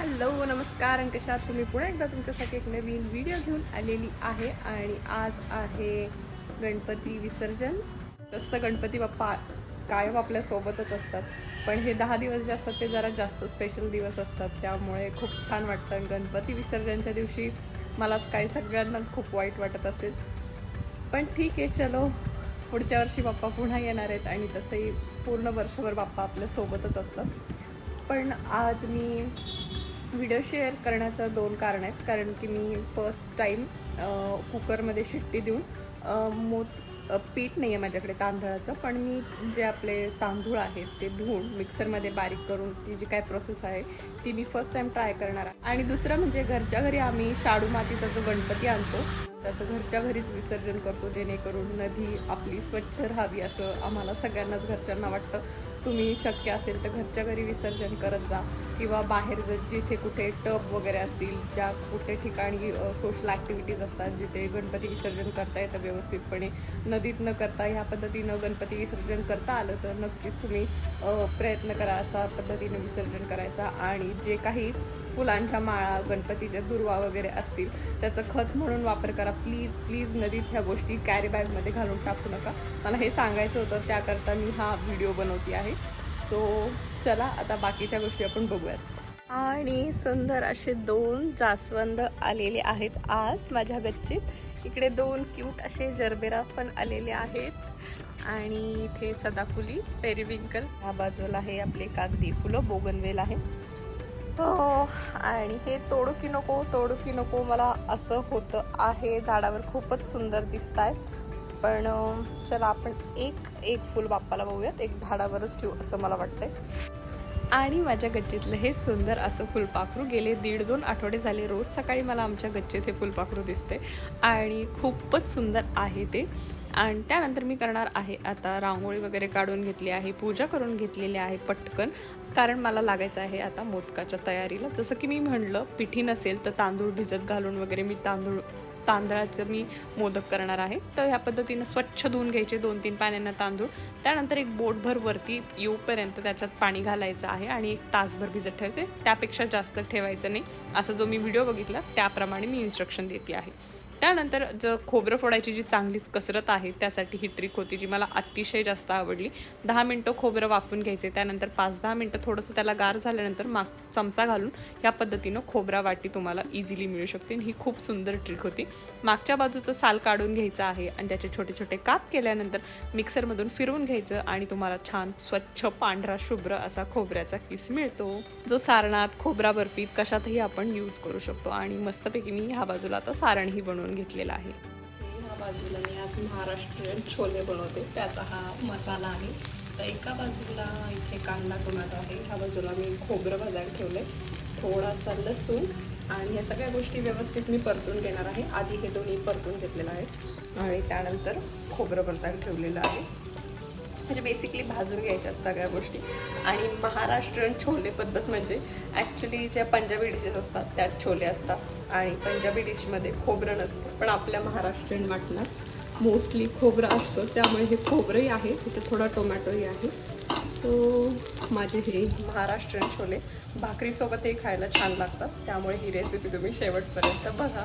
Hello नमस्कार आणि कशा आहात तुम्ही? पुन्हा एकदा तुमच्यासाठी एक नवीन व्हिडिओ घेऊन आलेली आहे आणि आज आहे गणपती विसर्जन. तसं गणपती बाप्पा कायम आपल्यासोबतच असतात, पण हे 10 दिवस जे असतात ते जरा जास्त स्पेशल दिवस असतात, त्यामुळे खूप छान वाटतं. गणपती विसर्जनच्या दिवशी मलाच काय सगळ्यांनाच खूप वाईट वाटत असेल, पण ठीक आहे, चलो पुढच्या वर्षी बाप्पा पुन्हा येणार आहेत आणि तसंही पूर्ण वर्षभर बाप्पा आपल्यासोबतच असतात. पण आज मी व्हिडिओ शेअर करण्याचं 2 कारण आहेत. कारण की मी फर्स्ट टाईम कुकरमध्ये शिट्टी देऊन पीठ नाही आहे माझ्याकडे तांदळाचं, पण मी जे आपले तांदूळ आहेत ते धुवून मिक्सरमध्ये बारीक करून ती जी काय प्रोसेस आहे ती मी फर्स्ट टाईम ट्राय करणार आहे. आणि दुसरं म्हणजे घरच्या घरी आम्ही शाडू मातीचा जो गणपती आणतो त्याचं घरच्या घरीच विसर्जन करतो, जेणेकरून नदी आपली स्वच्छ राहावी असं आम्हाला सगळ्यांनाच घरच्यांना वाटतं. तुम्ही शक्य असेल तर घरच्या घरी विसर्जन करत जा किंवा बाहेर जर जिथे कुठे टब वगैरे असतील, ज्या कुठे ठिकाणी सोशल ॲक्टिव्हिटीज असतात जिथे गणपती विसर्जन करता येतं व्यवस्थितपणे, नदीत न करता ह्या पद्धतीनं गणपती विसर्जन करता आलं तर नक्कीच तुम्ही प्रयत्न करा अशा पद्धतीने विसर्जन करायचा. आणि जे काही फुलांच्या माळा, गणपतीच्या दुर्वा वगैरे असतील त्याचं खत म्हणून वापर करा. प्लीज प्लीज नदीत ह्या गोष्टी कॅरी बॅगमध्ये घालून टाकू नका. मला हे सांगायचं होतं, त्याकरता मी हा व्हिडिओ बनवते आहे. सो चला आता बाकीच्या गोष्टी आपण बघूयात. आणि सुंदर असे 2 जास्वंद आलेले आहेत आज माझ्या गच्चीत. इकडे 2 क्यूट असे जरबेरा पण आलेले आहेत आणि इथे सदाफुली, पेरिविंकल, ह्या बाजूला आहे आपले कागदी फुलं, बोगनवेल आहे. आणि हे तोडू की नको मला असं होतं आहे. झाडावर खूपच सुंदर दिसत आहेत, पण चला आपण एक फुल बाप्पाला बघूयात, एक झाडावरच ठेवू असं मला वाटतंय. आणि माझ्या गच्चीतलं हे सुंदर असं फुलपाखरू गेले 1.5-2 आठवडे झाले रोज सकाळी मला आमच्या गच्चीत हे फुलपाखरू दिसते आणि खूपच सुंदर आहे ते. आणि त्यानंतर मी करणार आहे आता रांगोळी वगैरे काढून घेतली आहे, पूजा करून घेतलेली आहे पटकन, कारण मला लागायचं आहे आता मोदकाच्या तयारीला. जसं की मी म्हणलं, पिठी नसेल तर तांदूळ भिजत घालून वगैरे मी तांदळाचं मी मोदक करणार आहे. तर ह्या पद्धतीनं स्वच्छ धुवून घ्यायचे 2-3 पाण्यानं तांदूळ. त्यानंतर एक बोटभर वरती येऊपर्यंत त्याच्यात पाणी घालायचं आहे आणि 1 तासभर भिजत ठेवायचे, त्यापेक्षा जास्त ठेवायचं नाही. असा जो मी व्हिडिओ बघितला त्याप्रमाणे मी इन्स्ट्रक्शन देते आहे. त्यानंतर खोबरं फोडायची जी चांगलीच कसरत आहे त्यासाठी ही ट्रिक होती जी मला अतिशय जास्त आवडली. 10 मिनटं खोबरं वाफून घ्यायचे, त्यानंतर 5-10 मिनटं थोडंसं त्याला गार झाल्यानंतर चमचा घालून ह्या पद्धतीनं खोबरा वाटी तुम्हाला इझिली मिळू शकते. ही खूप सुंदर ट्रिक होती. मागच्या बाजूचं साल काढून घ्यायचं आहे आणि त्याचे छोटे छोटे काप केल्यानंतर मिक्सरमधून फिरवून घ्यायचं आणि तुम्हाला छान स्वच्छ पांढरा शुभ्र असा खोबऱ्याचा किस मिळतो, जो सारणात, खोबरा बर्फीत कशातही आपण यूज करू शकतो. आणि मस्तपैकी मी ह्या बाजूला आता सारणही बनवून घेतलेला आहे. ह्या बाजूला मी आज महाराष्ट्रीयन छोले बनवते, त्याचा हा मसाला आहे. तर एका बाजूला इथे कांदा टोमॅटो आहे, ह्या बाजूला मी खोबरं भाजायला ठेवले, थोडासा लसूण आणि ह्या सगळ्या गोष्टी व्यवस्थित मी परतून घेणार आहे. आधी हे दोन्ही परतून घेतलेलं आहे आणि त्यानंतर खोबरं परतायला ठेवलेलं आहे. म्हणजे बेसिकली भाजून घ्यायच्यात सगळ्या गोष्टी. आणि महाराष्ट्रीयन छोले पद्धत म्हणजे ॲक्च्युली ज्या पंजाबी डिशेस असतात त्यात छोले असतात आणि पंजाबी डिशमध्ये खोबरं नसतं, पण आपल्या महाराष्ट्रीयन वाटणात मोस्टली खोबरं असतं, त्यामुळे हे खोबरंही आहे, त्याच्यात थोडा टोमॅटोही आहे. तो माझे हे महाराष्ट्रीयन छोले भाकरीसोबतही खायला छान लागतात, त्यामुळे ही रेसिपी तुम्ही शेवटपर्यंत बघा.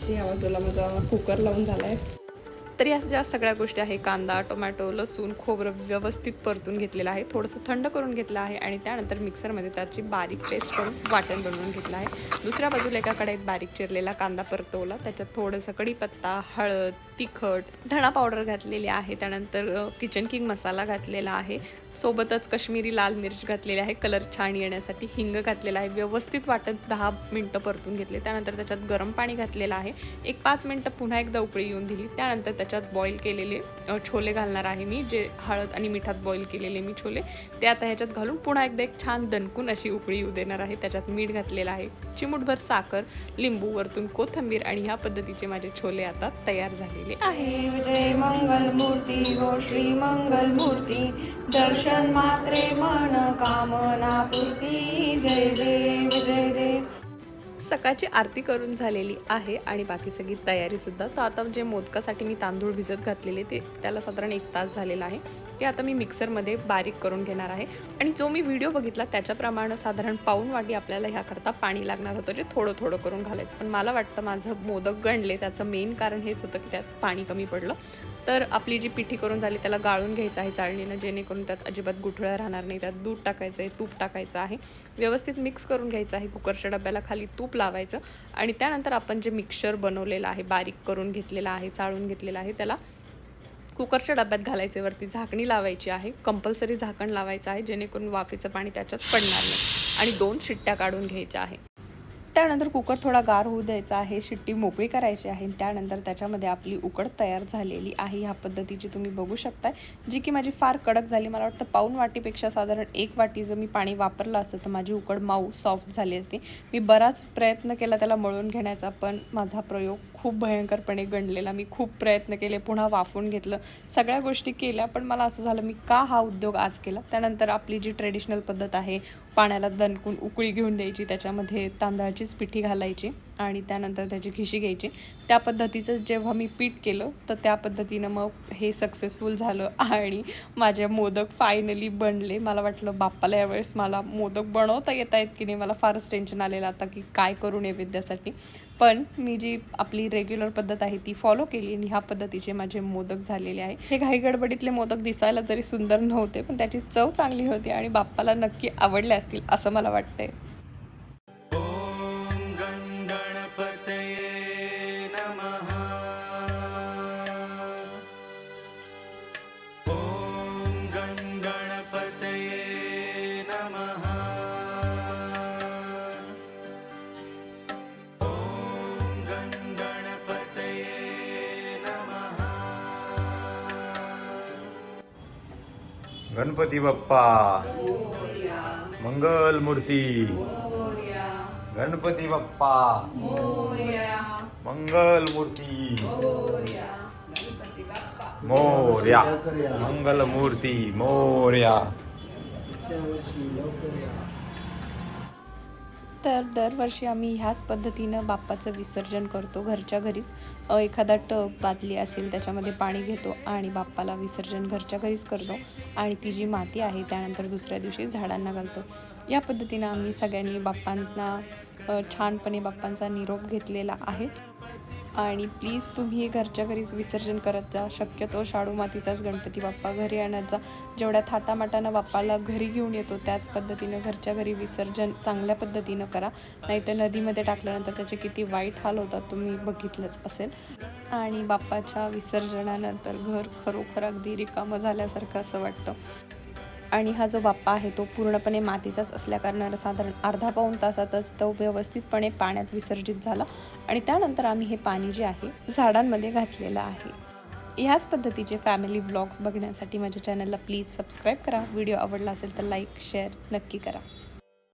या बाजूला माझा कुकर लावून झाला आहे. तर या ज्या सगळ्या गोष्टी आहे, कांदा, टोमॅटो, लसूण, खोबरं व्यवस्थित परतून घेतलेलं आहे, थोडंसं थंड करून घेतलं आहे आणि त्यानंतर मिक्सरमध्ये त्याची बारीक पेस्ट करून वाटण बनवून घेतलं आहे. दुसऱ्या बाजूला एका कढईत बारीक चिरलेला कांदा परतवला, त्याच्यात थोडंसं कढीपत्ता, हळद, तिखट, धणा पावडर घातलेली आहे, त्यानंतर किचन किंग मसाला घातलेला आहे, सोबतच कश्मीरी लाल मिर्च घातलेली आहे कलर छान येण्यासाठी, हिंग घातलेला आहे. व्यवस्थित वाटण 10 मिनटं परतून घेतले, त्यानंतर त्याच्यात गरम पाणी घातलेलं आहे, एक 5 मिनटं पुन्हा एकदा उकळी येऊन दिली. त्यानंतर त्याच्यात बॉईल केलेले छोले घालणार आहे मी, जे हळद आणि मिठात बॉईल केलेले मी छोले, ते आता ह्याच्यात घालून पुन्हा एकदा एक छान दणकून अशी उकळी येऊ देणार आहे. त्याच्यात मीठ घातलेलं आहे, चिमूटभर साखर, लिंबू, वरतून कोथिंबीर आणि ह्या पद्धतीचे माझे छोले आता तयार झालेले आहे. जय मंगल मूर्ती गो श्री मंगल मूर्ती, दर्शन मात्रे मन कामना पूर्ती, जय देव जय देव. सकाळची आरती करून झालेली आहे आणि बाकी सगळी तयारीसुद्धा. तर आता जे मोदकासाठी मी तांदूळ भिजत घातलेले ते त्याला साधारण 1 तास झालेला आहे. ते आता मी मिक्सरमध्ये बारीक करून घेणार आहे. आणि जो मी व्हिडिओ बघितला त्याच्याप्रमाणे साधारण पाऊण वाटी आपल्याला ह्याकरता पाणी लागणार होतं, जे थोडं थोडं करून घालायचं. पण मला वाटतं माझं मोदक गणले त्याचं मेन कारण हेच होतं की त्यात पाणी कमी पडलं. तर आपली जी पिठी करून झाली त्याला गाळून घ्यायचं आहे चाळणीनं, जेणेकरून त्यात अजिबात गुठळ्या राहणार नाही. त्यात दूध टाकायचं आहे, तूप टाकायचं आहे, व्यवस्थित मिक्स करून घ्यायचं आहे. कुकरच्या डब्याला खाली तूप लावायचं आणि त्यानंतर आपण जे मिक्सचर बनवलेलं आहे, बारीक करून घेतलेलं आहे, चाळून घेतलेलं आहे, त्याला कुकरच्या डब्यात घालायचे. वरती झाकणी लावायची आहे, कंपल्सरी झाकण लावायचं आहे, जेणेकरून वाफेचं पाणी त्याच्यात पडणार नाही. आणि 2 शिट्ट्या काढून घ्यायच्या आहे. त्यानंतर कुकर थोडा गार होऊ द्यायचा आहे, शिट्टी मोकळी करायची आहे. त्यानंतर त्याच्यामध्ये आपली उकड तयार झालेली आहे ह्या पद्धतीची तुम्ही बघू शकताय, जी की माझी फार कडक झाली. मला वाटतं पाऊण वाटीपेक्षा साधारण 1 वाटी जर मी पाणी वापरलं असतं तर माझी उकड मऊ सॉफ्ट झाली असती. मी बराच प्रयत्न केला त्याला मळून घेण्याचा, पण माझा प्रयोग खूप भयंकरपणे गणलेला. मी खूप प्रयत्न केले, पुन्हा वाफवून घेतलं, सगळ्या गोष्टी केल्या, पण मला असं झालं मी का हा उद्योग आज केला. त्यानंतर आपली जी ट्रेडिशनल पद्धत आहे, पाण्याला दणकून उकळी घेऊन द्यायची, त्याच्यामध्ये तांदळाचीच पिठी घालायची आणि त्यानंतर त्याची खिशी घ्यायची. त्या पद्धतीचं जेव्हा मी पीठ केलं तर त्या पद्धतीनं मग हे सक्सेसफुल झालं आणि माझे मोदक फायनली बनले. मला वाटलं बाप्पाला यावेळेस मला मोदक बनवता येत आहेत की नाही. मला फारच टेन्शन आलेलं आता की काय करू नैवेद्यासाठी, पण मी जी आपली रेग्युलर पद्धत आहे ती फॉलो केली आणि ह्या पद्धतीचे माझे मोदक झालेले आहे. हे घाई गडबडीतले मोदक दिसायला जरी सुंदर नव्हते, पण त्याची चव चांगली होती आणि बाप्पाला नक्की आवडले असतील असं मला वाटतंय. गणपती बाप्पा मंगल मूर्ती, गणपती बाप्पा मंगल मूर्ती, मोर्या मंगल मूर्ती मोर्या. तर दरवर्षी आम्ही ह्याच पद्धतीनं बाप्पाचं विसर्जन करतो. घरच्या घरीच एखादा टब बादली असेल त्याच्यामध्ये पाणी घेतो आणि बाप्पाला विसर्जन घरच्या घरीच करतो आणि ती जी माती आहे त्यानंतर दुसऱ्या दिवशी झाडांना घालतो. या पद्धतीनं आम्ही सगळ्यांनी बाप्पांना छानपणे बाप्पांचा निरोप घेतलेला आहे. आणि प्लीज तुम्ही घरच्या घरीच विसर्जन करत जा. शक्यतो शाडू मातीचाच गणपती बाप्पा घरी आणत जा. जेवढ्या थाटामाटानं बाप्पाला घरी घेऊन येतो त्याच पद्धतीनं घरच्या घरी विसर्जन चांगल्या पद्धतीनं करा. नाहीतर नदीमध्ये टाकल्यानंतर त्याचे किती वाईट हाल होतात तुम्ही बघितलंच असेल. आणि बाप्पाच्या विसर्जनानंतर घर खरोखर अगदी रिकामं झाल्यासारखं असं वाटतं. आणि हा जो बाप्पा आहे तो पूर्णपणे मातीचाच असल्याकारणानं साधारण अर्धा-पाऊण तासातच तो व्यवस्थितपणे पाण्यात विसर्जित झाला आणि त्यानंतर आम्ही हे पाणी जे आहे झाडांमध्ये घातलेलं आहे. ह्याच पद्धतीचे फॅमिली व्लॉग्स बघण्यासाठी माझ्या चॅनलला प्लीज सबस्क्राईब करा. व्हिडिओ आवडला असेल तर लाईक शेअर नक्की करा.